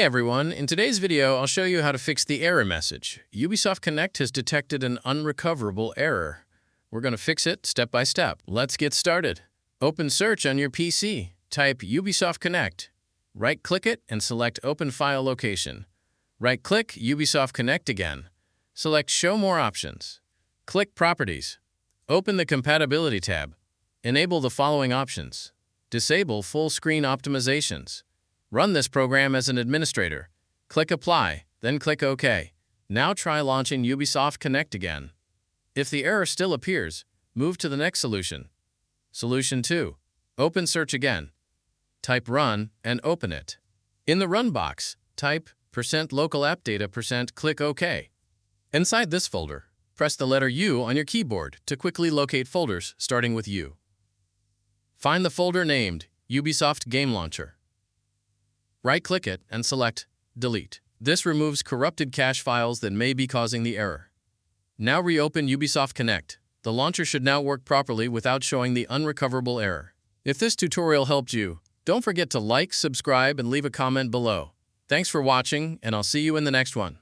everyone, in today's video I'll show you how to fix the error message. Ubisoft Connect has detected an unrecoverable error. We're going to fix it step by step. Let's get started. Open Search on your PC. Type Ubisoft Connect. Right-click it and select Open File Location. Right-click Ubisoft Connect again. Select Show More Options. Click Properties. Open the Compatibility tab. Enable the following options. Disable full screen optimizations. Run this program as an administrator. Click Apply, then click OK. Now try launching Ubisoft Connect again. If the error still appears, move to the next solution. Solution 2. Open Search again. Type Run and open it. In the Run box, type %localappdata%, click OK. Inside this folder, press the letter U on your keyboard to quickly locate folders starting with U. Find the folder named Ubisoft Game Launcher. Right-click it and select Delete. This removes corrupted cache files that may be causing the error. Now reopen Ubisoft Connect. The launcher should now work properly without showing the unrecoverable error. If this tutorial helped you, don't forget to like, subscribe, and leave a comment below. Thanks for watching, and I'll see you in the next one.